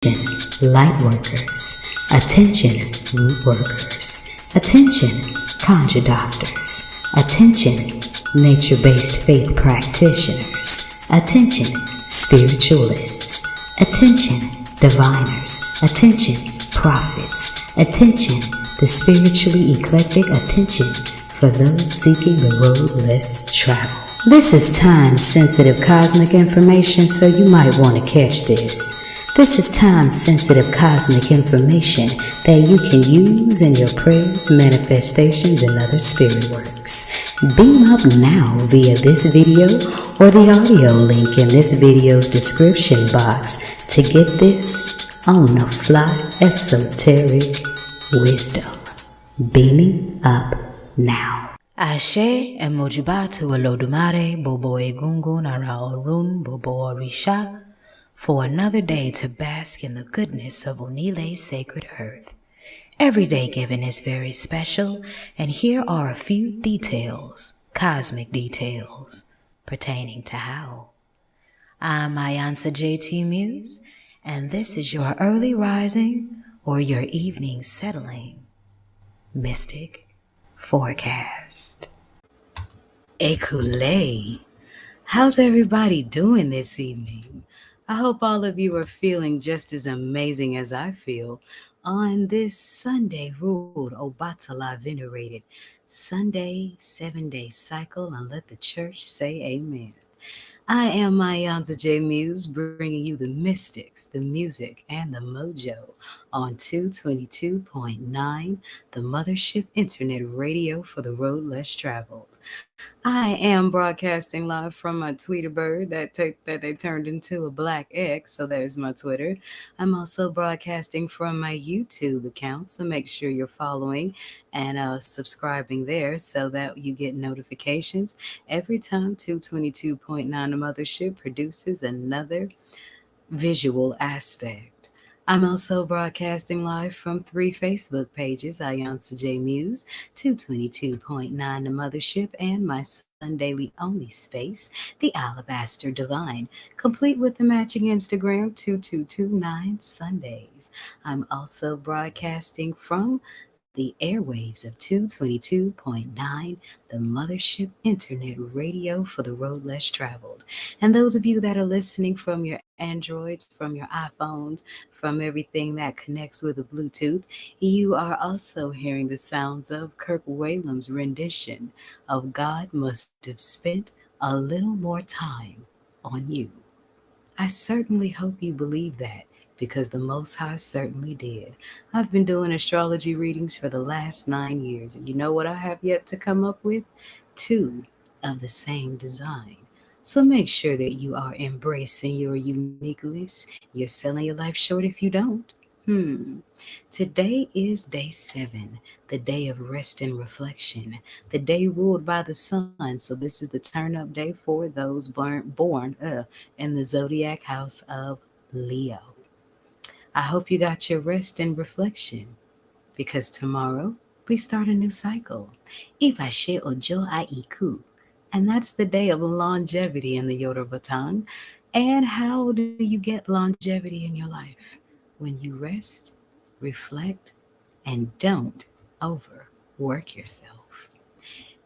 Light workers, attention root workers, attention conjure doctors, attention nature-based faith practitioners, attention spiritualists, attention diviners, attention prophets, attention the spiritually eclectic, attention for those seeking the road less traveled. This is time-sensitive cosmic information, so you might want to catch this. This is time-sensitive cosmic information that you can use in your prayers, manifestations, and other spirit works. Beam up now via this video or the audio link in this video's description box to get this on-the-fly esoteric wisdom. Beaming up now. Ashe emojibatu Olodumare Bobo Egungun Ara Orun Bobo Orisha, for another day to bask in the goodness of Onile's sacred earth. Every day given is very special, and here are a few details, cosmic details, pertaining to how. I'm Ayansa JT Muse, and this is your early rising or your evening settling mystic forecast. Ekule, how's everybody doing this evening? I hope all of you are feeling just as amazing as I feel on this Sunday ruled Obatala venerated Sunday 7-day cycle, and let the church say amen. I am Ayansa J Muse, bringing you the mystics, the music, and the mojo on 222.9 The Mothership Internet Radio for the road less traveled. I am broadcasting live from my Tweeterbird that they turned into a black X, so there's my Twitter. I'm also broadcasting from my YouTube account, so make sure you're following and subscribing there so that you get notifications every time 222.9 The Mothership produces another visual aspect. I'm also broadcasting live from 3 Facebook pages, Ayansa J Muse, 222.9 The Mothership, and my Sundaily only space, The Alabaster Divine, complete with the matching Instagram, 222.9 Sundays. I'm also broadcasting from the airwaves of 222.9 The Mothership Internet Radio for the road less traveled. And those of you that are listening from your Androids, from your iPhones, from everything that connects with a Bluetooth, you are also hearing the sounds of Kirk Whalem's rendition of God Must Have Spent a Little More Time on You. I certainly hope you believe that, because the Most High certainly did. I've been doing astrology readings for the last 9 years, and you know what I have yet to come up with? 2 of the same design. So make sure that you are embracing your uniqueness. You're selling your life short if you don't. Today is day 7, the day of rest and reflection, the day ruled by the sun. So this is the turn-up day for those born in the zodiac house of Leo. I hope you got your rest and reflection, because tomorrow we start a new cycle. Ibashe Ojo Aiku. And that's the day of longevity in the Yoruba tongue. And how do you get longevity in your life? When you rest, reflect, and don't overwork yourself.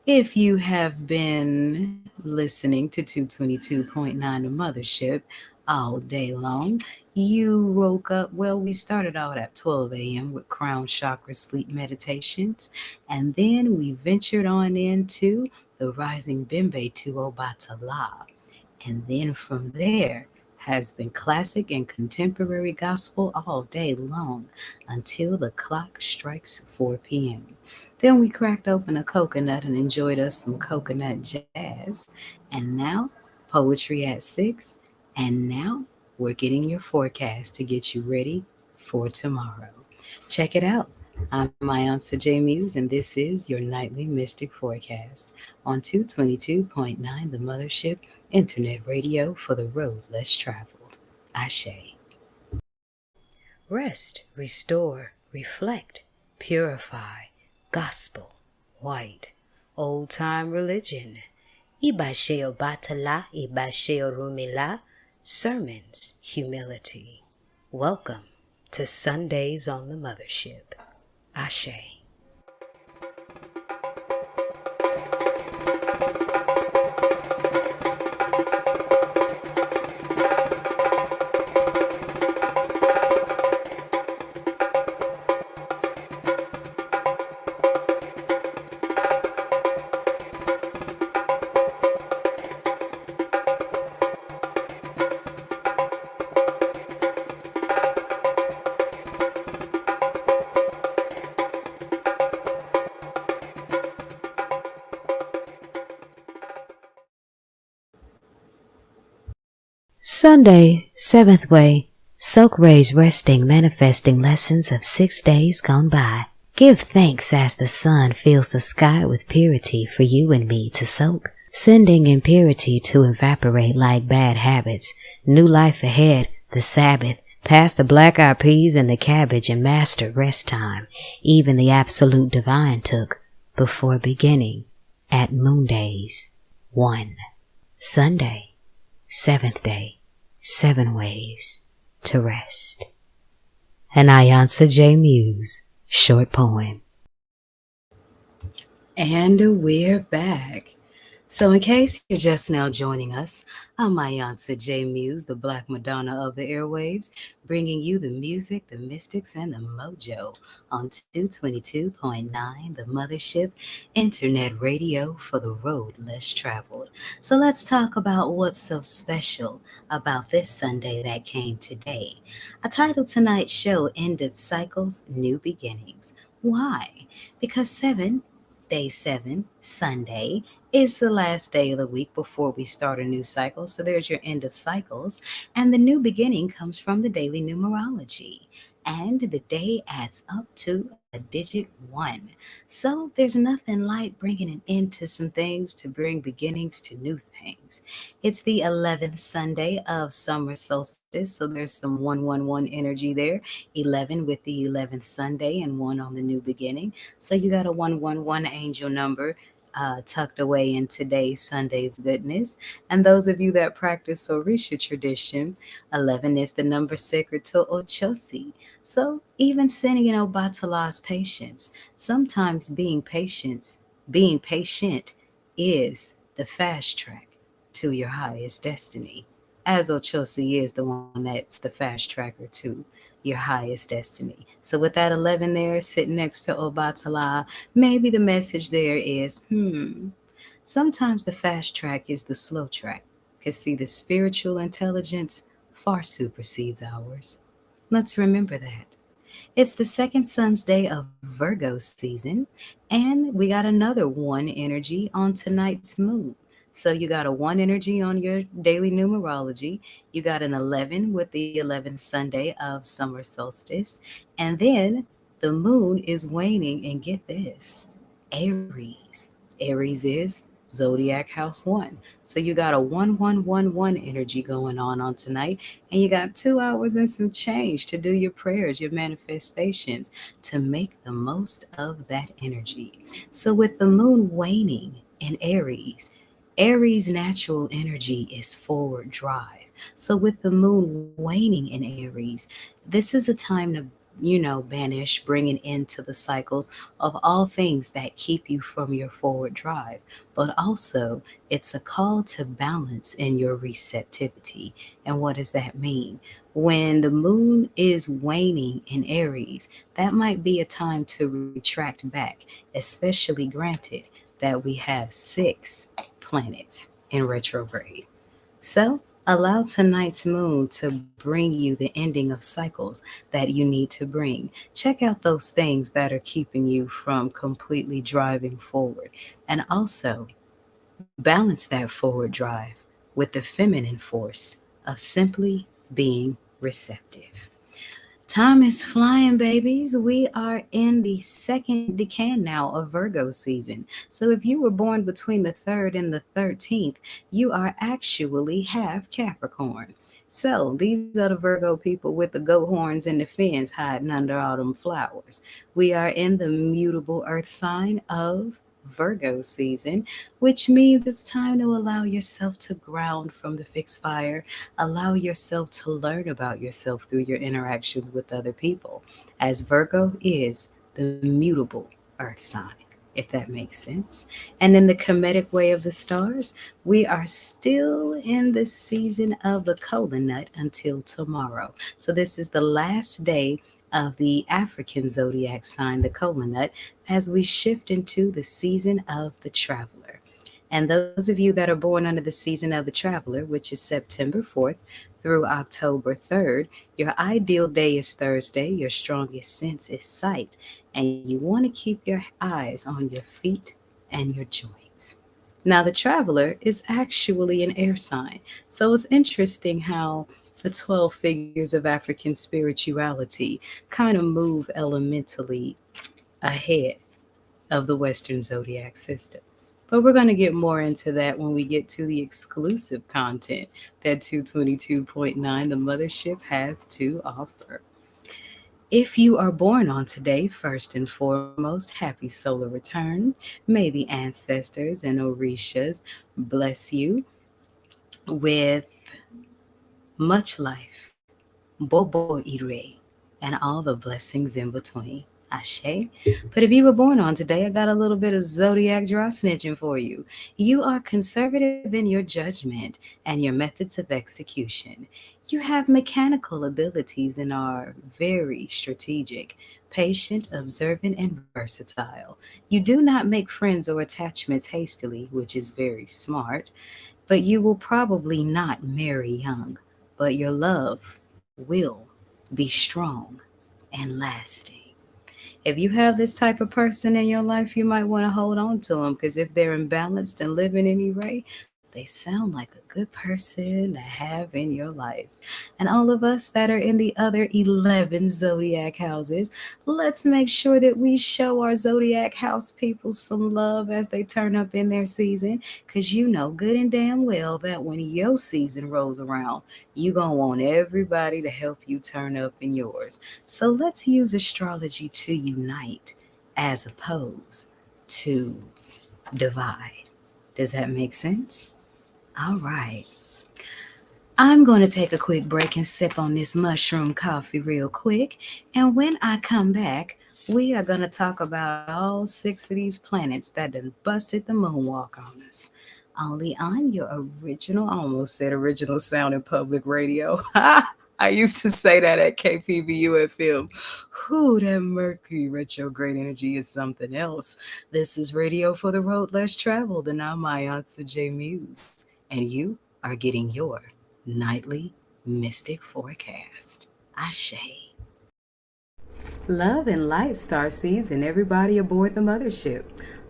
If you have been listening to 222.9 The Mothership all day long, you woke up, well, we started out at 12 a.m. with crown chakra sleep meditations, and then we ventured on into the rising Bimbe to Obatala. And then from there has been classic and contemporary gospel all day long until the clock strikes 4 p.m. Then we cracked open a coconut and enjoyed us some coconut jazz. And now poetry at 6. And now we're getting your forecast to get you ready for tomorrow. Check it out. I'm Ayansa J Muse, and this is your nightly mystic forecast on 222.9 The Mothership Internet Radio for the road less traveled. Ashe. Rest, restore, reflect, purify, gospel, white, old-time religion. Ibashe Obatala, Ibashe Orumila, sermons, humility. Welcome to Sundays on the Mothership. Ashe. Sunday, 7th Way. Soak rays resting, manifesting lessons of 6 days gone by. Give thanks as the sun fills the sky with purity for you and me to soak, sending impurity to evaporate like bad habits. New life ahead, the Sabbath, past the black-eyed peas and the cabbage and master rest time. Even the absolute divine took before beginning at moon days. 1. Sunday, 7th day, 7 ways to rest. An Ayansa J. Muse short poem. And we're back. So in case you're just now joining us, I'm Ayansa J. Muse, the Black Madonna of the airwaves, bringing you the music, the mystics, and the mojo on 222.9 The Mothership, internet radio for the road less traveled. So let's talk about what's so special about this Sunday that came today. I titled tonight's show, End of Cycles, New Beginnings. Why? Because day 7, Sunday, is the last day of the week before we start a new cycle. So there's your end of cycles. And the new beginning comes from the daily numerology. And the day adds up to a digit 1. So there's nothing like bringing an end to some things to bring beginnings to new things. It's the 11th Sunday of summer solstice. So there's some 111 energy there. 11 with the 11th Sunday and 1 on the new beginning. So you got a 111 angel number tucked away in today's Sunday's goodness. And those of you that practice Orisha tradition, 11 is the number sacred to Ochosi. So even sending in Obatala's patience, sometimes being patient is the fast track to your highest destiny. As Ochosi is the one that's the fast tracker to your highest destiny. So with that 11 there sitting next to Obatala, maybe the message there is, sometimes the fast track is the slow track. Because see, the spiritual intelligence far supersedes ours. Let's remember that. It's the second sun's day of Virgo season, and we got another 1 energy on tonight's moon. So you got a 1 energy on your daily numerology. You got an 11 with the 11th Sunday of summer solstice. And then the moon is waning, and get this, Aries. Aries is zodiac house 1. So you got a 1111 energy going on tonight, and you got 2 hours and some change to do your prayers, your manifestations, to make the most of that energy. So with the moon waning in Aries' natural energy is forward drive. So with the moon waning in Aries, this is a time to banish, bringing into the cycles of all things that keep you from your forward drive. But also, it's a call to balance in your receptivity. And what does that mean? When the moon is waning in Aries, that might be a time to retract back, especially granted that we have 6 planets in retrograde. So, allow tonight's moon to bring you the ending of cycles that you need to bring. Check out those things that are keeping you from completely driving forward. And also, balance that forward drive with the feminine force of simply being receptive. Time is flying, babies. We are in the second decade now of Virgo season. So if you were born between the 3rd and the 13th, you are actually half Capricorn. So these are the Virgo people with the goat horns and the fins hiding under all them flowers. We are in the mutable earth sign of Virgo season, which means it's time to allow yourself to ground from the fixed fire, allow yourself to learn about yourself through your interactions with other people, as Virgo is the mutable earth sign, if that makes sense. And in the comedic way of the stars, we are still in the season of the kola nut until tomorrow. So this is the last day of the African zodiac sign, the kola nut, as we shift into the season of the traveler. And those of you that are born under the season of the traveler, which is September 4th through October 3rd, your ideal day is Thursday, your strongest sense is sight, and you want to keep your eyes on your feet and your joints. Now, the traveler is actually an air sign, so it's interesting how the 12 figures of African spirituality kind of move elementally ahead of the Western zodiac system. But we're going to get more into that when we get to the exclusive content that 222.9 The Mothership has to offer. If you are born on today, first and foremost, happy solar return. May the ancestors and Orishas bless you with much life, Bobo Ire, and all the blessings in between. Ashe. But if you were born on today, I got a little bit of zodiac draw snitching for you. You are conservative in your judgment and your methods of execution. You have mechanical abilities and are very strategic, patient, observant, and versatile. You do not make friends or attachments hastily, which is very smart, but you will probably not marry young, but your love will be strong and lasting. If you have this type of person in your life, you might want to hold on to them because if they're imbalanced and living any way, they sound like a good person to have in your life. And all of us that are in the other 11 zodiac houses, let's make sure that we show our zodiac house people some love as they turn up in their season because you know good and damn well that when your season rolls around, you gonna want everybody to help you turn up in yours. So let's use astrology to unite as opposed to divide. Does that make sense? All right. I'm going to take a quick break and sip on this mushroom coffee real quick. And when I come back, we are going to talk about all six of these planets that done busted the moonwalk on us. Only on your original, I almost said original sound in public radio. I used to say that at KPBU FM. Whew, that Mercury retrograde energy is something else. This is Radio for the Road Less Traveled, and I'm my Aunt J Muse. And you are getting your nightly mystic forecast. Ashe. Love and light, star seeds, and everybody aboard the mothership.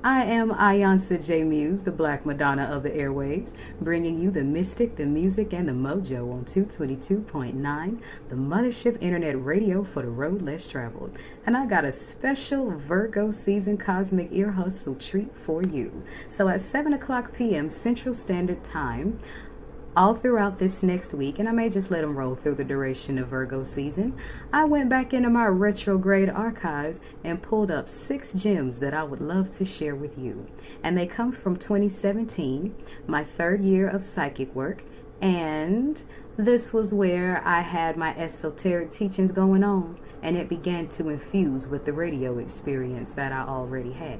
I am Ayansa J. Muse, the Black Madonna of the airwaves, bringing you the mystic, the music, and the mojo on 222.9, the Mothership Internet Radio for the road less traveled. And I got a special Virgo season cosmic ear hustle treat for you. So at 7 o'clock p.m. Central Standard Time, all throughout this next week, and I may just let them roll through the duration of Virgo season, I went back into my retrograde archives and pulled up 6 gems that I would love to share with you. And they come from 2017, my 3rd year of psychic work, and this was where I had my esoteric teachings going on, and it began to infuse with the radio experience that I already had.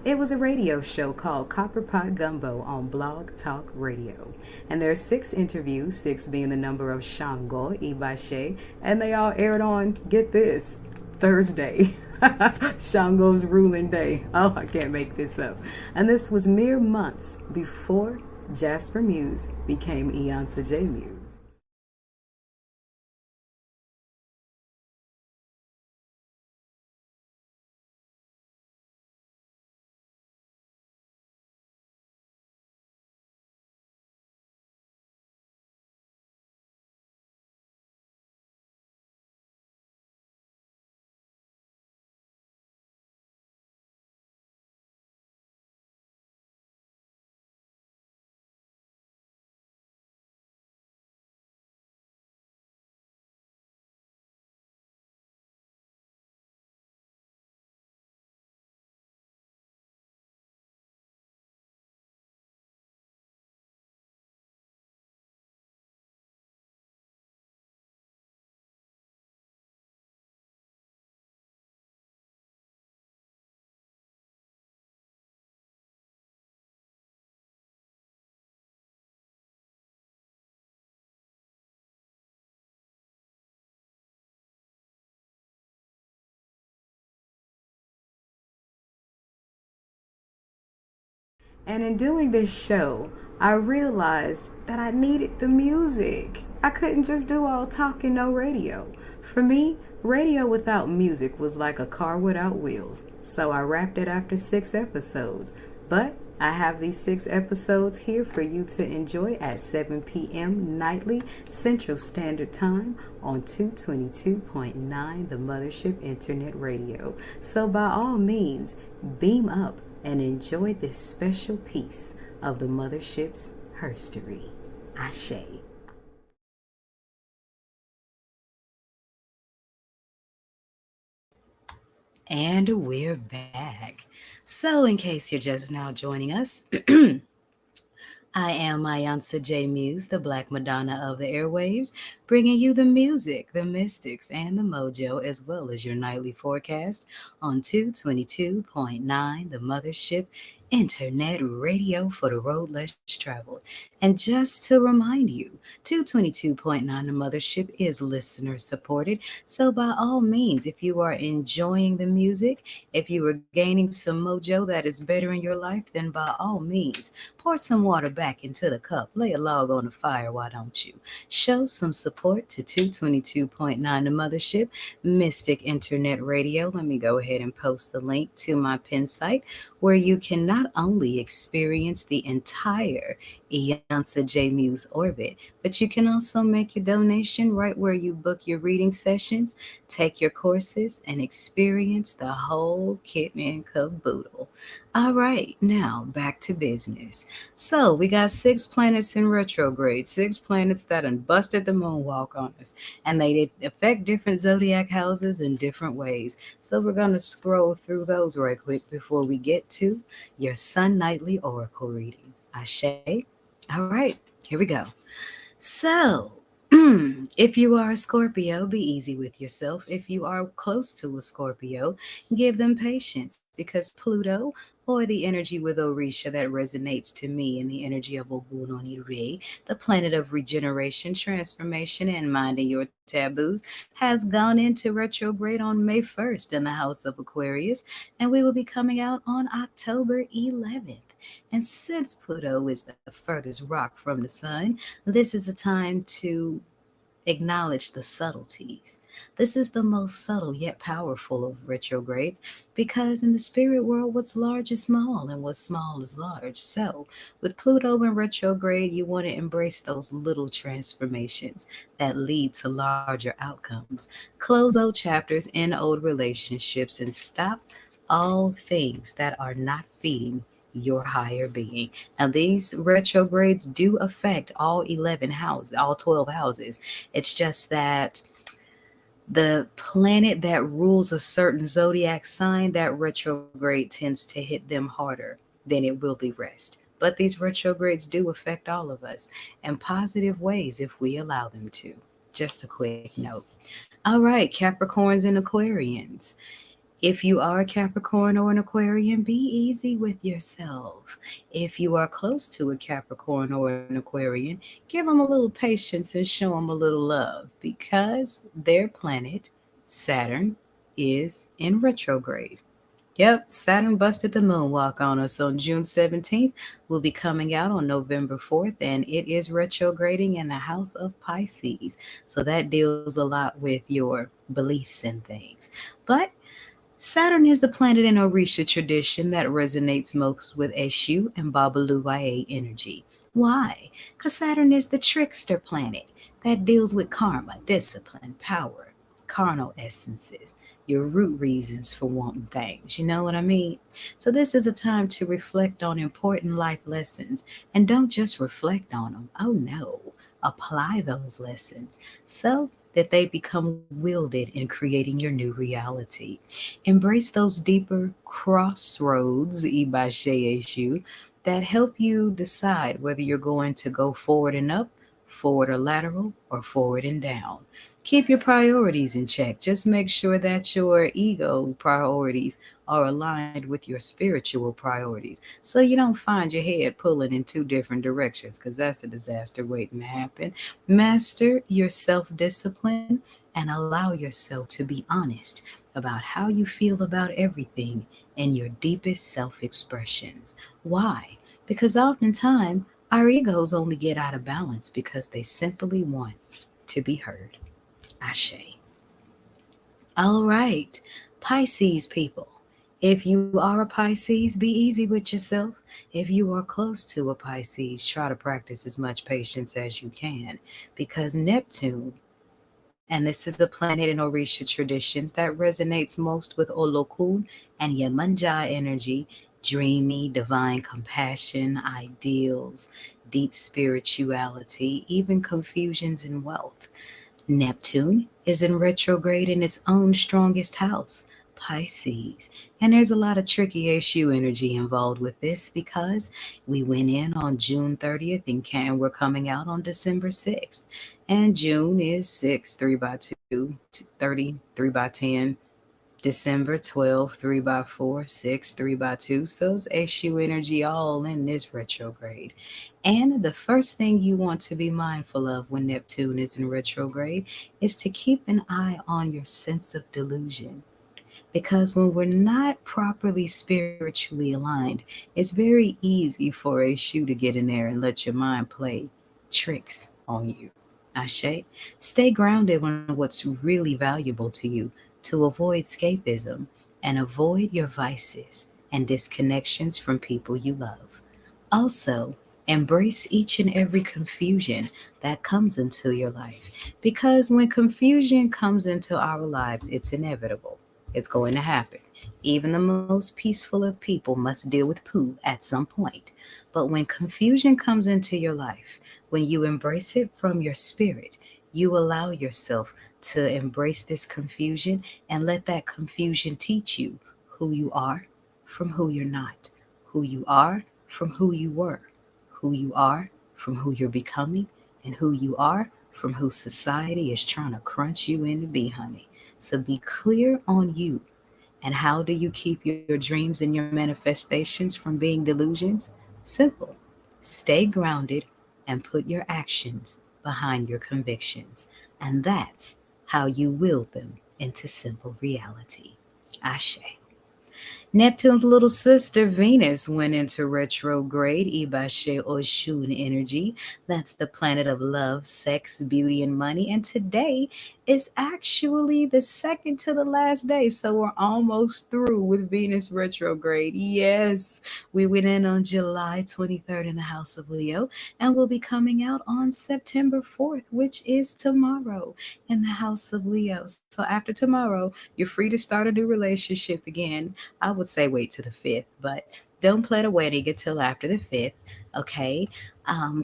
It was a radio show called Copper Pot Gumbo on Blog Talk Radio. And there are 6 interviews, 6 being the number of Shango, Ibashe, and they all aired on, get this, Thursday. Shango's ruling day. Oh, I can't make this up. And this was mere months before Jasper Muse became Eonsa J. Muse. And in doing this show, I realized that I needed the music. I couldn't just do all talk and no radio. For me, radio without music was like a car without wheels. So I wrapped it after 6 episodes. But I have these 6 episodes here for you to enjoy at 7 p.m. nightly Central Standard Time on 222.9 The Mothership Internet Radio. So by all means, beam up and enjoy this special piece of the Mothership's herstory. Ashe. And we're back. So, in case you're just now joining us, I am Mayansa J. Muse, the Black Madonna of the airwaves, bringing you the music, the mystics, and the mojo, as well as your nightly forecast on 222.9 The Mothership Internet Radio for the road less traveled. And just to remind you, 222.9 The Mothership is listener supported. So, by all means, if you are enjoying the music, if you are gaining some mojo that is better in your life, then by all means, pour some water back into the cup. Lay a log on the fire, why don't you? Show some support to 222.9 The Mothership, Mystic Internet Radio. Let me go ahead and post the link to my pin site where you can not only experience the entire Iyansa J Muse orbit, but you can also make your donation right where you book your reading sessions, take your courses, and experience the whole kit and caboodle. All right, now back to business. So we got 6 planets in retrograde, 6 planets that done busted the moonwalk on us, and they did affect different zodiac houses in different ways. So we're gonna scroll through those right quick before we get to your Sun Nightly Oracle reading. Ashe. All right, here we go. So, if you are a Scorpio, be easy with yourself. If you are close to a Scorpio, give them patience because Pluto, or the energy with Orisha that resonates to me in the energy of Ogunonire, the planet of regeneration, transformation, and minding your taboos, has gone into retrograde on May 1st in the house of Aquarius, and we will be coming out on October 11th. And since Pluto is the furthest rock from the sun, this is a time to acknowledge the subtleties. This is the most subtle yet powerful of retrogrades because in the spirit world, what's large is small and what's small is large. So, with Pluto in retrograde, you want to embrace those little transformations that lead to larger outcomes. Close old chapters in old relationships and stop all things that are not feeding your higher being. Now, these retrogrades do affect all 11 houses, all 12 houses. It's just that the planet that rules a certain zodiac sign, that retrograde tends to hit them harder than it will the rest. But these retrogrades do affect all of us in positive ways if we allow them to. Just a quick note. All right, Capricorns and Aquarians. If you are a Capricorn or an Aquarian, be easy with yourself. If you are close to a Capricorn or an Aquarian, give them a little patience and show them a little love because their planet, Saturn, is in retrograde. Yep, Saturn busted the moonwalk on us on June 17th. Will be coming out on November 4th, and it is retrograding in the house of Pisces. So that deals a lot with your beliefs and things. But Saturn is the planet in Orisha tradition that resonates most with Eshu and Babaluwaye energy. Why? Because Saturn is the trickster planet that deals with karma, discipline, power, carnal essences, your root reasons for wanting things. You know what I mean? So, this is a time to reflect on important life lessons and don't just reflect on them. Oh no, apply those lessons so that they become wielded in creating your new reality. Embrace those deeper crossroads, Ibashe, that help you decide whether you're going to go forward and up, forward or lateral, or forward and down. Keep your priorities in check. Just make sure that your ego priorities are aligned with your spiritual priorities so you don't find your head pulling in two different directions because that's a disaster waiting to happen. Master your self discipline and allow yourself to be honest about how you feel about everything in your deepest self expressions. Why? Because oftentimes our egos only get out of balance because they simply want to be heard. Ashe. All right, Pisces people. If you are a Pisces, be easy with yourself. If you are close to a Pisces, try to practice as much patience as you can because Neptune, and this is the planet in Orisha traditions that resonates most with Olokun and Yemanja energy, dreamy, divine compassion, ideals, deep spirituality, even confusions in wealth. Neptune is in retrograde in its own strongest house, Pisces. And there's a lot of tricky issue energy involved with this because we went in on June 30th and we're coming out on December 6th. And June is 6, 3 by 2, 30, 3 by 10. December 12, 3 by 4, 6, 3 by 2. So it's issue energy all in this retrograde. And the first thing you want to be mindful of when Neptune is in retrograde is to keep an eye on your sense of delusion. Because when we're not properly spiritually aligned, it's very easy for a shoe to get in there and let your mind play tricks on you. Ashe, stay grounded on what's really valuable to you to avoid escapism and avoid your vices and disconnections from people you love. Also, embrace each and every confusion that comes into your life because when confusion comes into our lives, it's inevitable. It's going to happen. Even the most peaceful of people must deal with poo at some point. But when confusion comes into your life, when you embrace it from your spirit, you allow yourself to embrace this confusion and let that confusion teach you who you are from who you're not, who you are from who you were, who you are from who you're becoming, and who you are from who society is trying to crunch you into be, honey. So be clear on you. And how do you keep your dreams and your manifestations from being delusions? Simple. Stay grounded and put your actions behind your convictions. And that's how you will them into simple reality. Ashe. Neptune's little sister Venus went into retrograde, Ibashe Oshun energy. That's the planet of love, sex, beauty, and money. And today is actually the second to the last day. So we're almost through with Venus retrograde. Yes, we went in on July 23rd in the house of Leo, and we'll be coming out on September 4th, which is tomorrow in the house of Leo. So after tomorrow, you're free to start a new relationship again. I would say wait to the 5th, but don't plan a wedding until after the 5th, okay?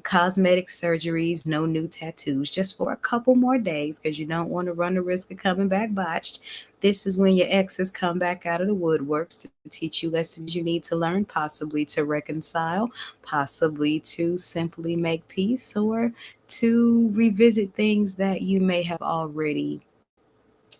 Cosmetic surgeries, no new tattoos, just for a couple more days because you don't want to run the risk of coming back botched. This is when your exes come back out of the woodworks to teach you lessons you need to learn, possibly to reconcile, possibly to simply make peace, or to revisit things that you may have already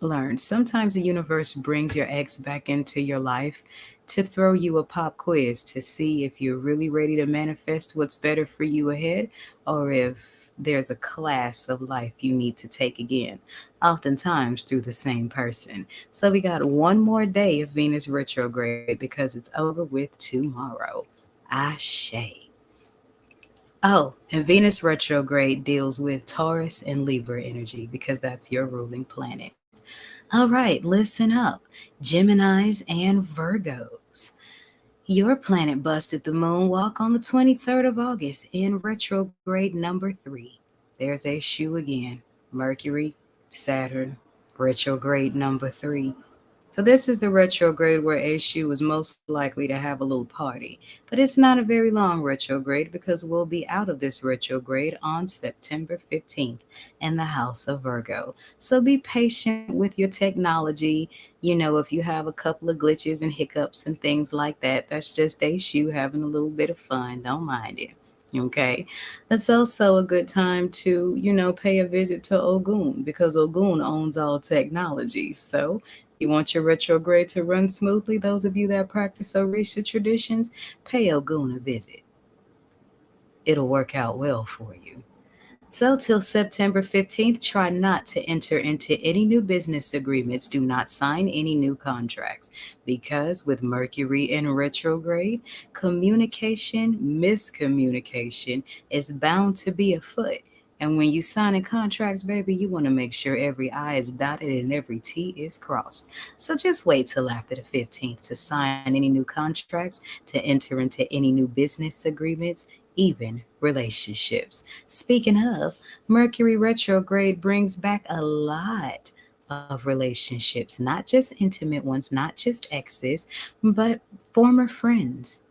learned. Sometimes the universe brings your ex back into your life to throw you a pop quiz to see if you're really ready to manifest what's better for you ahead or if there's a class of life you need to take again, oftentimes through the same person. So we got one more day of Venus retrograde because it's over with tomorrow. Ashe. Oh, and Venus retrograde deals with Taurus and Libra energy because that's your ruling planet. All right, listen up, Geminis and Virgos. Your planet busted the moonwalk on the 23rd of August in retrograde number 3. There's a shoe again. Mercury, Saturn, retrograde number 3. So this is the retrograde where Eshu is most likely to have a little party. But it's not a very long retrograde because we'll be out of this retrograde on September 15th in the house of Virgo. So be patient with your technology. You know, if you have a couple of glitches and hiccups and things like that, that's just Eshu having a little bit of fun. Don't mind it. Okay. That's also a good time to, pay a visit to Ogun because Ogun owns all technology. So if you want your retrograde to run smoothly, those of you that practice Orisha traditions, pay Ogun a visit. It'll work out well for you. So, till September 15th, try not to enter into any new business agreements. Do not sign any new contracts because with Mercury in retrograde, miscommunication is bound to be afoot. And when you signing contracts, baby, you want to make sure every I is dotted and every T is crossed. So just wait till after the 15th to sign any new contracts, to enter into any new business agreements, even relationships. Speaking of, Mercury retrograde brings back a lot of relationships, not just intimate ones, not just exes, but former friends,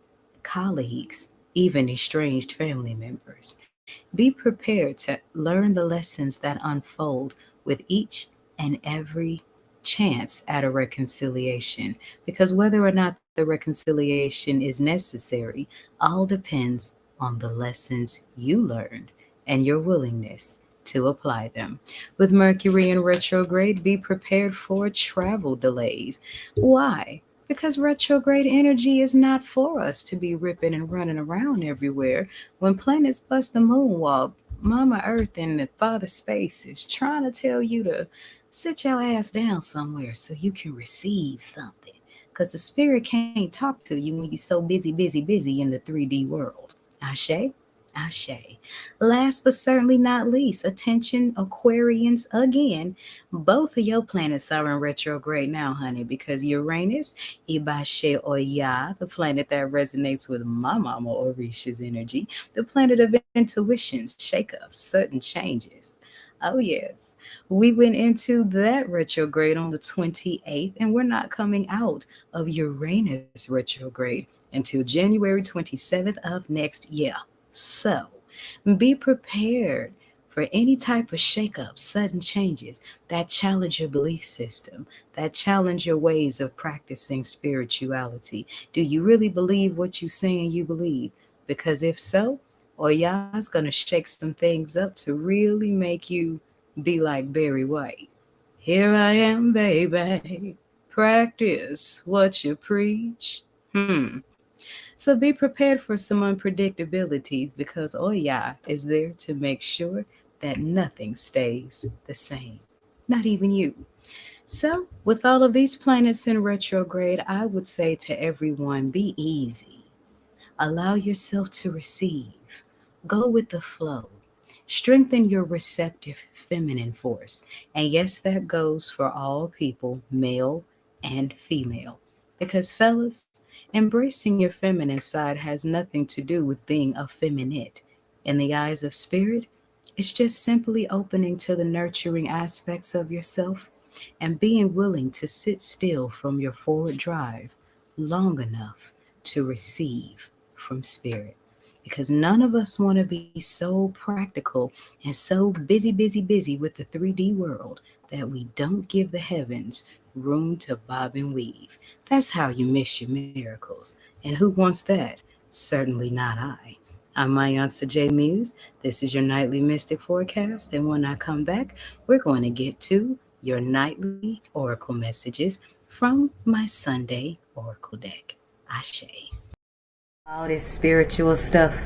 colleagues, even estranged family members. Be prepared to learn the lessons that unfold with each and every chance at a reconciliation. Because whether or not the reconciliation is necessary all depends on the lessons you learned and your willingness to apply them. With Mercury in retrograde, be prepared for travel delays. Why? Because retrograde energy is not for us to be ripping and running around everywhere when planets bust the moon while Mama Earth and the Father Space is trying to tell you to sit your ass down somewhere so you can receive something. Because the spirit can't talk to you when you're so busy in the 3D world. Ashe? Ashe. Last but certainly not least, attention Aquarians again. Both of your planets are in retrograde now, honey, because Uranus, Ibashe Oya, the planet that resonates with my mama Orisha's energy, the planet of intuitions, shake-ups, sudden changes. Oh, yes. We went into that retrograde on the 28th, and we're not coming out of Uranus retrograde until January 27th of next year. So be prepared for any type of shakeup, sudden changes that challenge your belief system, that challenge your ways of practicing spirituality. Do you really believe what you're saying you believe? Because if so, or y'all's gonna shake some things up to really make you be like Barry White. Here I am, baby. Practice what you preach. So be prepared for some unpredictabilities because Oya is there to make sure that nothing stays the same. Not even you. So, with all of these planets in retrograde, I would say to everyone be easy. Allow yourself to receive. Go with the flow. Strengthen your receptive feminine force. And yes, that goes for all people, male and female. Because, fellas, embracing your feminine side has nothing to do with being effeminate. In the eyes of spirit, it's just simply opening to the nurturing aspects of yourself and being willing to sit still from your forward drive long enough to receive from spirit. Because none of us want to be so practical and so busy with the 3D world that we don't give the heavens room to bob and weave. That's how you miss your miracles. And who wants that? Certainly not I. I'm Mayantha J. Muse. This is your nightly mystic forecast. And when I come back, we're going to get to your nightly oracle messages from my Sunday oracle deck. Ashe. All this spiritual stuff.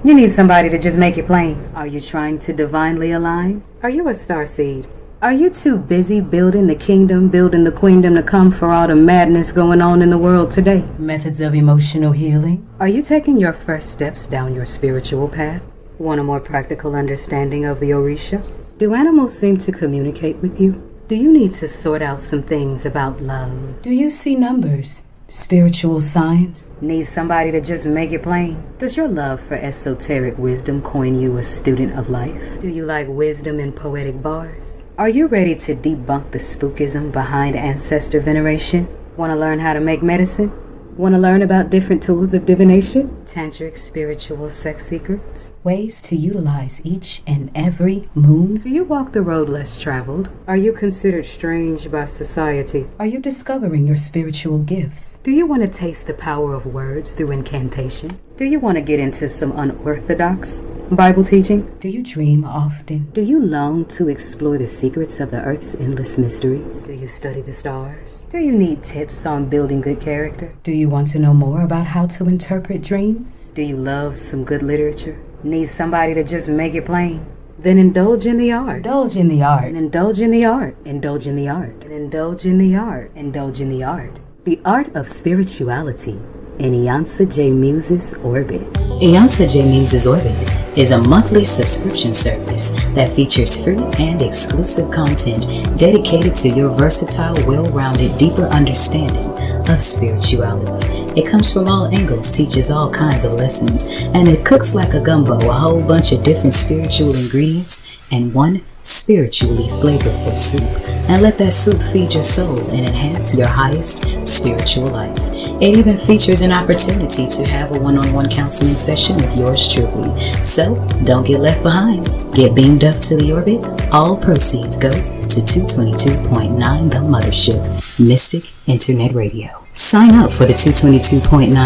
You need somebody to just make it plain. Are you trying to divinely align? Are you a star seed? Are you too busy building the kingdom, building the queendom to come for all the madness going on in the world today? Methods of emotional healing? Are you taking your first steps down your spiritual path? Want a more practical understanding of the Orisha? Do animals seem to communicate with you? Do you need to sort out some things about love? Do you see numbers? Spiritual signs? Need somebody to just make it plain? Does your love for esoteric wisdom coin you a student of life? Do you like wisdom in poetic bars? Are you ready to debunk the spookism behind ancestor veneration? Want to learn how to make medicine? Want to learn about different tools of divination? Tantric spiritual sex secrets? Ways to utilize each and every moon? Do you walk the road less traveled? Are you considered strange by society? Are you discovering your spiritual gifts? Do you want to taste the power of words through incantation? Do you want to get into some unorthodox Bible teachings? Do you dream often? Do you long to explore the secrets of the earth's endless mysteries? Do you study the stars? Do you need tips on building good character? Do you want to know more about how to interpret dreams? Do you love some good literature? Need somebody to just make it plain? Then indulge in the art. Indulge in the art. And indulge in the art. Indulge in the art. And indulge in the art. Indulge in the art. The art of spirituality in Iyansa J. Muse's Orbit. Iyansa J. Muse's Orbit is a monthly subscription service that features free and exclusive content dedicated to your versatile, well-rounded, deeper understanding of spirituality. It comes from all angles, teaches all kinds of lessons, and it cooks like a gumbo, a whole bunch of different spiritual ingredients and one spiritually flavorful soup. And let that soup feed your soul and enhance your highest spiritual life. It even features an opportunity to have a one-on-one counseling session with yours truly. So don't get left behind. Get beamed up to the orbit. All proceeds go to 222.9 The Mothership, Mystic Internet Radio. Sign up for the 222.9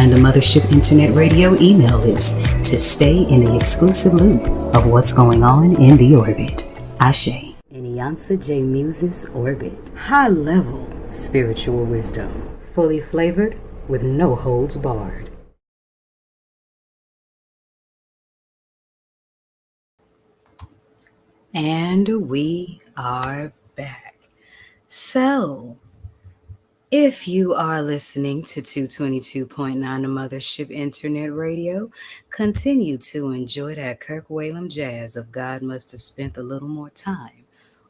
The Mothership Internet Radio email list to stay in the exclusive loop of what's going on in the orbit. Ashe. In Iyansa J. Muse's Orbit. High-level spiritual wisdom. Fully flavored with no holds barred. And we are back. So, if you are listening to 222.9 The Mothership Internet Radio, continue to enjoy that Kirk Whalum jazz of God Must Have Spent a Little More Time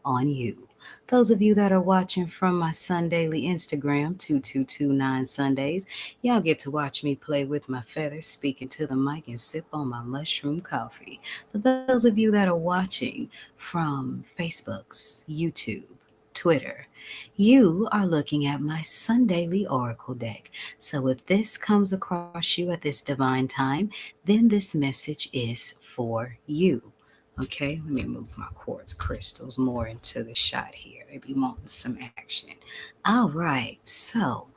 on You. Those of you that are watching from my Sunsdaily Instagram, 2229 Sundays, y'all get to watch me play with my feathers, speaking to the mic, and sip on my mushroom coffee. But those of you that are watching from Facebook's, YouTube, Twitter, you are looking at my Sunsdaily Oracle deck. So if this comes across you at this divine time, then this message is for you. Okay, let me move my quartz crystals more into the shot here. They be wanting some action. All right, so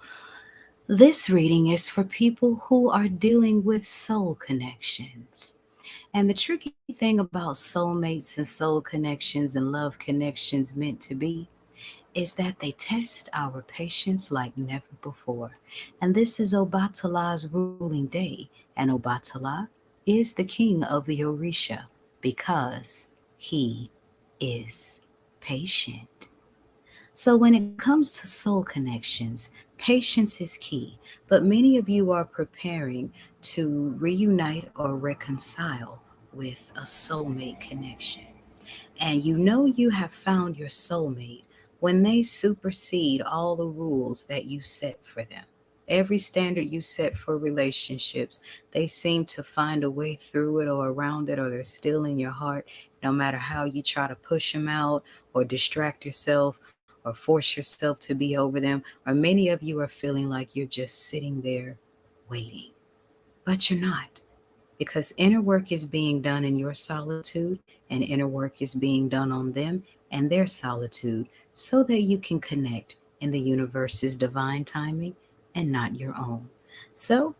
this reading is for people who are dealing with soul connections. And the tricky thing about soulmates and soul connections and love connections meant to be is that they test our patience like never before. And this is Obatala's ruling day, and Obatala is the king of the Orisha because he is patient. So when it comes to soul connections, patience is key, but many of you are preparing to reunite or reconcile with a soulmate connection. And you know you have found your soulmate when they supersede all the rules that you set for them. Every standard you set for relationships, they seem to find a way through it or around it, or they're still in your heart, no matter how you try to push them out or distract yourself or force yourself to be over them. Or many of you are feeling like you're just sitting there waiting, but you're not, because inner work is being done in your solitude, and inner work is being done on them and their solitude, so that you can connect in the universe's divine timing and not your own. So,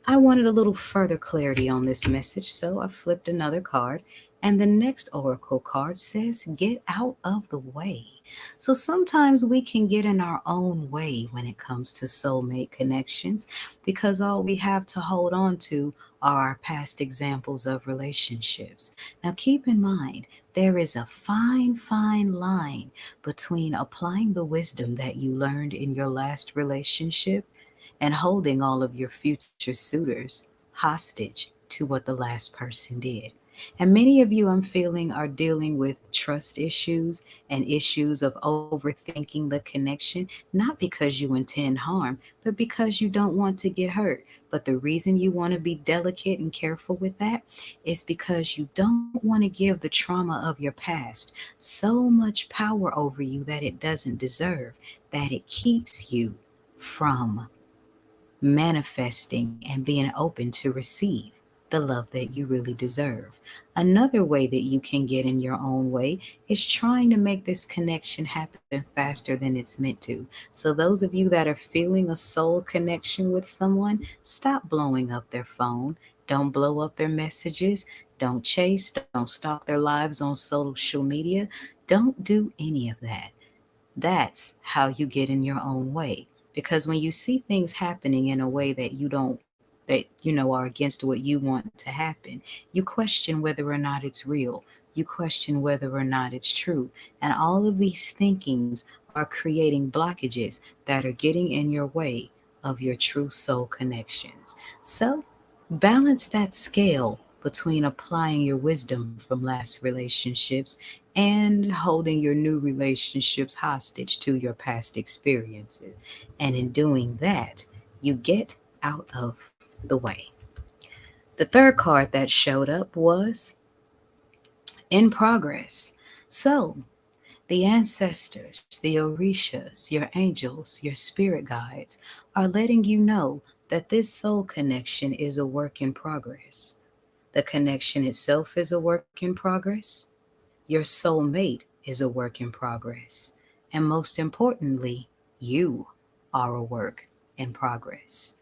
I wanted a little further clarity on this message, so I flipped another card, and the next oracle card says, Get out of the way. So sometimes we can get in our own way when it comes to soulmate connections, because all we have to hold on to are our past examples of relationships. Now, keep in mind, there is a fine, fine line between applying the wisdom that you learned in your last relationship and holding all of your future suitors hostage to what the last person did. And many of you, I'm feeling, are dealing with trust issues and issues of overthinking the connection, not because you intend harm, but because you don't want to get hurt. But the reason you want to be delicate and careful with that is because you don't want to give the trauma of your past so much power over you that it doesn't deserve, that it keeps you from manifesting and being open to receive the love that you really deserve. Another way that you can get in your own way is trying to make this connection happen faster than it's meant to. So, those of you that are feeling a soul connection with someone, stop blowing up their phone. Don't blow up their messages. Don't chase. Don't stalk their lives on social media. Don't do any of that. That's how you get in your own way. Because when you see things happening in a way that you don't, that are against what you want to happen, you question whether or not it's real. You question whether or not it's true. And all of these thinkings are creating blockages that are getting in your way of your true soul connections. So, balance that scale between applying your wisdom from last relationships and holding your new relationships hostage to your past experiences. And in doing that, you get out of the way. The third card that showed up was in progress. So, the ancestors, the orishas, your angels, your spirit guides are letting you know that this soul connection is a work in progress. The connection itself is a work in progress. Your soulmate is a work in progress. And most importantly, you are a work in progress.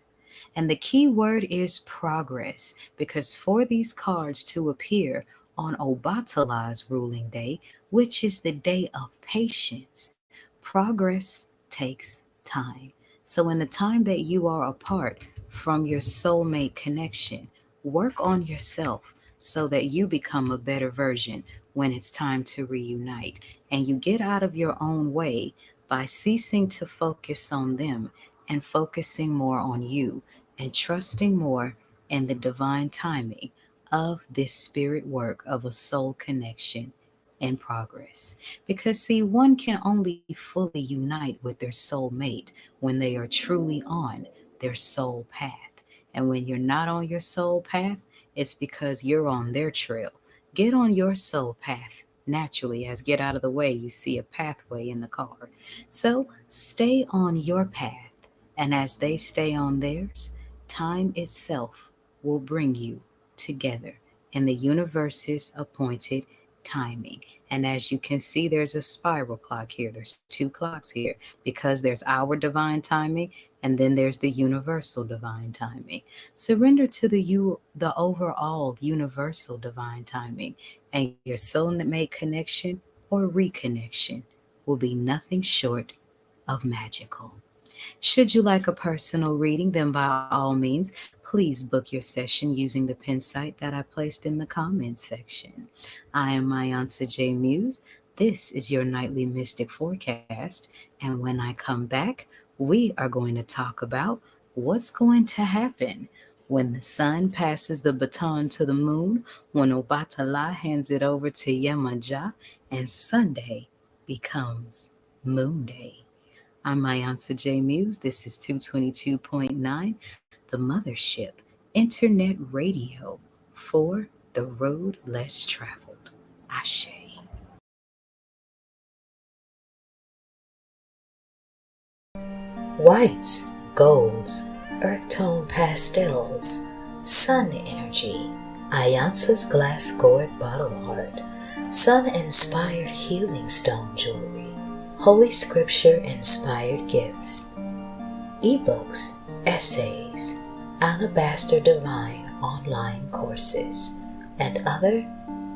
And the key word is progress, because for these cards to appear on Obatala's ruling day, which is the day of patience, progress takes time. So, in the time that you are apart from your soulmate connection, work on yourself so that you become a better version when it's time to reunite. And you get out of your own way by ceasing to focus on them and focusing more on you and trusting more in the divine timing of this spirit work of a soul connection in progress. Because, see, one can only fully unite with their soulmate when they are truly on their soul path. And when you're not on your soul path, it's because you're on their trail. Get on your soul path naturally. As get out of the way, you see a pathway in the card. So stay on your path, and as they stay on theirs, time itself will bring you together in the universe's appointed timing. And as you can see, there's a spiral clock here. There's two clocks here because there's our divine timing and then there's the universal divine timing. Surrender to the overall universal divine timing, and your soulmate connection or reconnection will be nothing short of magical. Should you like a personal reading, then by all means, please book your session using the pin site that I placed in the comments section. I am Mayantha J. Muse. This is your nightly mystic forecast, and when I come back, we are going to talk about what's going to happen when the sun passes the baton to the moon, when Obatala hands it over to Yemaja, and Sunday becomes Moon Day. I'm Mayantha J. Muse. This is 222.9 The Mothership, Internet Radio for the road less traveled. Ashe. Whites, golds, earth tone pastels, sun energy, Ayantha's glass gourd bottle art, sun inspired healing stone jewelry, Holy Scripture inspired gifts, ebooks, essays, alabaster divine online courses, and other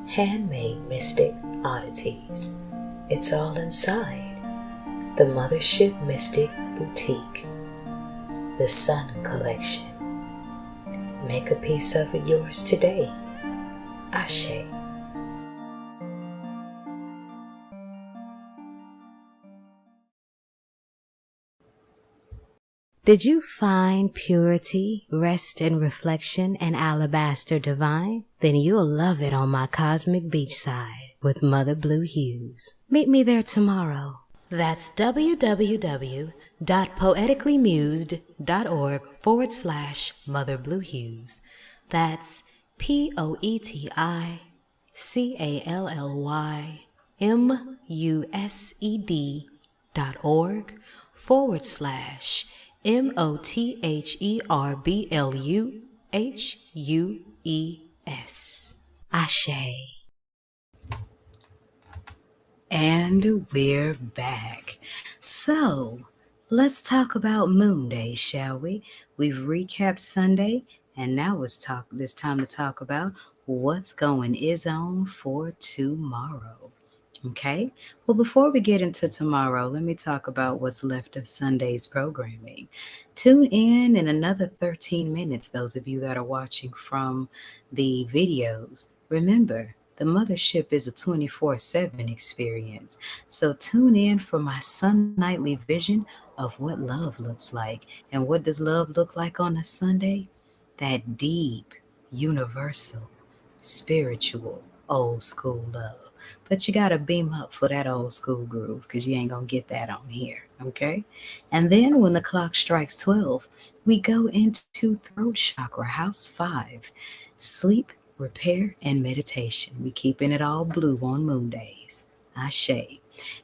handmade mystic oddities. It's all inside the Mothership Mystic Boutique, the Sun Collection. Make a piece of it yours today. Ashe. Did you find purity, rest, and reflection in alabaster divine? Then you'll love it on my cosmic beachside with Mother Blue Hues. Meet me there tomorrow. That's www.poeticallymused.org/Mother Blue Hues. That's POETICALLY.org/MOTHERBLUHUES. Ashe. And we're back. So, let's talk about Moon Day, shall we? We've recapped Sunday, and now it's time to talk about what's going on for tomorrow. Okay? Well, before we get into tomorrow, let me talk about what's left of Sunday's programming. Tune in another 13 minutes, those of you that are watching from the videos. Remember, The Mothership is a 24/7 experience. So tune in for my sun nightly vision of what love looks like. And what does love look like on a Sunday? That deep, universal, spiritual, old school love. But you got to beam up for that old school groove because you ain't going to get that on here. Okay? And then when the clock strikes 12, we go into throat chakra, house 5, sleep, repair, and meditation. We keeping it all blue on moon days. Ashe.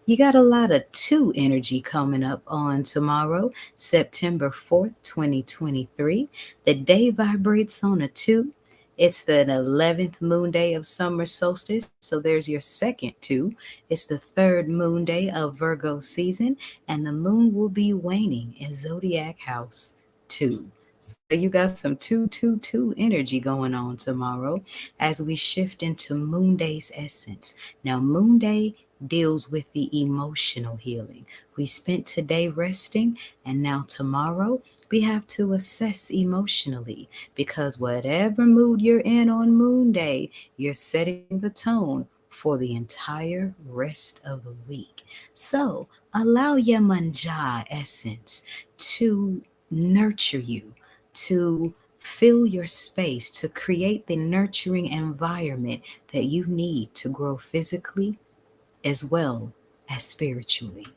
You got a lot of 2 energy coming up on tomorrow, September 4th, 2023. The day vibrates on a 2. It's the 11th moon day of summer solstice, so there's your second 2. It's the 3rd moon day of Virgo season, and the moon will be waning in zodiac house 2. So you got some 222 energy going on tomorrow as we shift into Moon Day's essence. Now, Moon Day deals with the emotional healing. We spent today resting, and now tomorrow we have to assess emotionally because whatever mood you're in on Moon Day, you're setting the tone for the entire rest of the week. So allow your manja essence to nurture you, to fill your space, to create the nurturing environment that you need to grow physically as well as spiritually.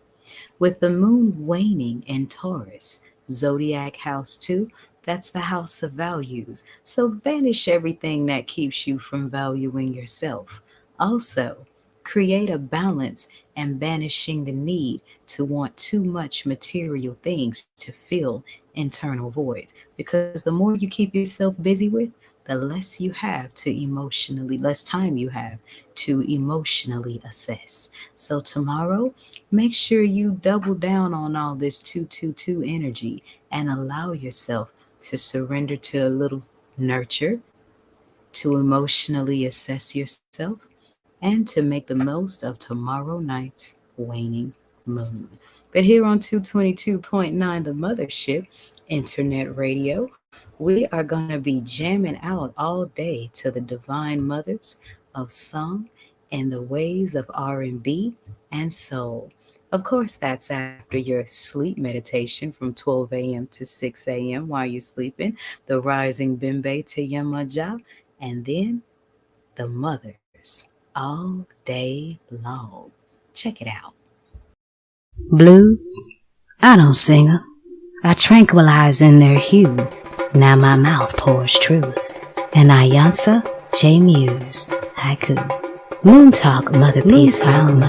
With the moon waning in Taurus, zodiac house 2, that's the house of values. So banish everything that keeps you from valuing yourself. Also, create a balance and banishing the need to want too much material things to fill internal voids. Because the more you keep yourself busy with, the less you have to emotionally, less time you have to emotionally assess. So tomorrow, make sure you double down on all this 222 energy and allow yourself to surrender to a little nurture, to emotionally assess yourself, and to make the most of tomorrow night's waning moon. But here on 222.9 The Mothership Internet Radio, we are going to be jamming out all day to the divine mothers of song and the ways of R&B and soul. Of course, that's after your sleep meditation from 12 a.m. to 6 a.m. while you're sleeping, the rising bimbe to Yamaja, and then the mothers all day long. Check it out. Blues? I don't sing 'em. I tranquilize in their hue. Now my mouth pours truth. And I answer J Muse, haiku. Moon talk, mother peace, found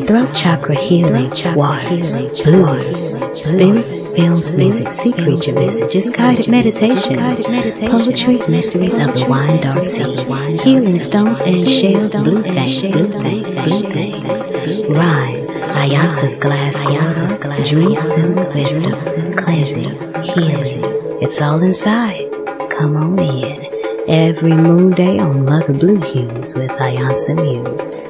throat chakra healing, waters, blues, spirits, films, music, sea creature messages, guided meditations, poetry, mysteries of the wine dark sea, healing stones and shells, blue things, rhyme, Ayasa's glass water, dreams and wisdom, cleansing, healing. It's all inside. Come on in. Every moon day on Mother Blue Hues with Ayansa Muse.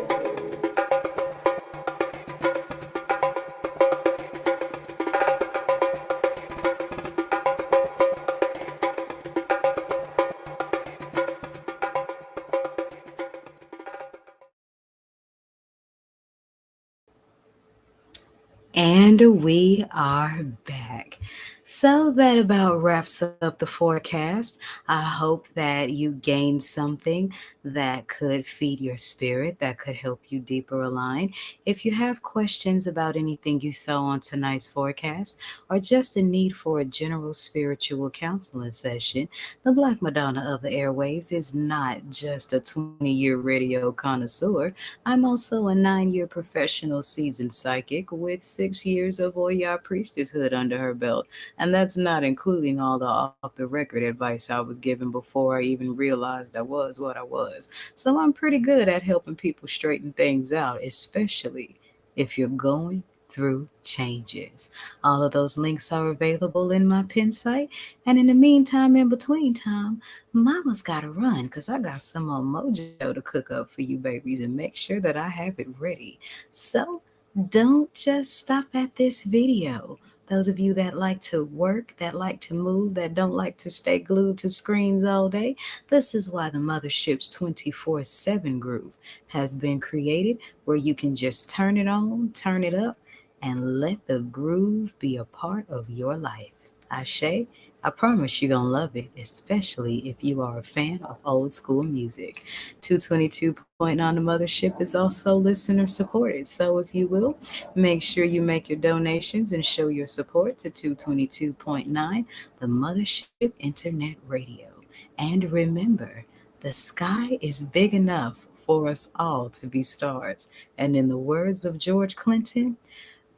And we are back. So that about wraps up the forecast. I hope that you gained something that could feed your spirit, that could help you deeper align. If you have questions about anything you saw on tonight's forecast, or just a need for a general spiritual counseling session, the Black Madonna of the airwaves is not just a 20-year radio connoisseur. I'm also a 9-year professional seasoned psychic with 6 years of Oya priestesshood under her belt. And that's not including all the off the record advice I was given before I even realized I was what I was. So I'm pretty good at helping people straighten things out, especially if you're going through changes. All of those links are available in my pin site. And in the meantime, in between time, Mama's got to run because I got some more mojo to cook up for you babies and make sure that I have it ready. So don't just stop at this video. Those of you that like to work, that like to move, that don't like to stay glued to screens all day, this is why the Mothership's 24/7 groove has been created, where you can just turn it on, turn it up, and let the groove be a part of your life. Ashe, I promise you're going to love it, especially if you are a fan of old school music. 222.9 The Mothership is also listener supported. So if you will, make sure you make your donations and show your support to 222.9 The Mothership Internet Radio. And remember, the sky is big enough for us all to be stars. And in the words of George Clinton,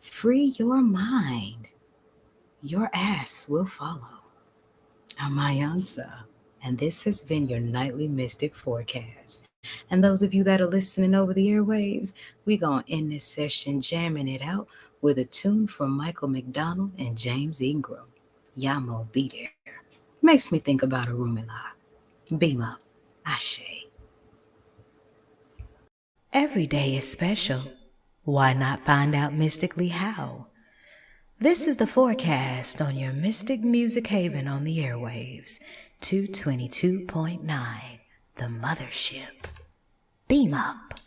free your mind. Your ass will follow. I'm Mayansa, and this has been your nightly mystic forecast. And those of you that are listening over the airwaves, we gonna end this session jamming it out with a tune from Michael McDonald and James Ingram. Yamo be there. Makes me think about a Rumila. Beam up. Ashe. Every day is special. Why not find out mystically how? This is the forecast on your Mystic Music Haven on the airwaves, 222.9 The Mothership. Beam up.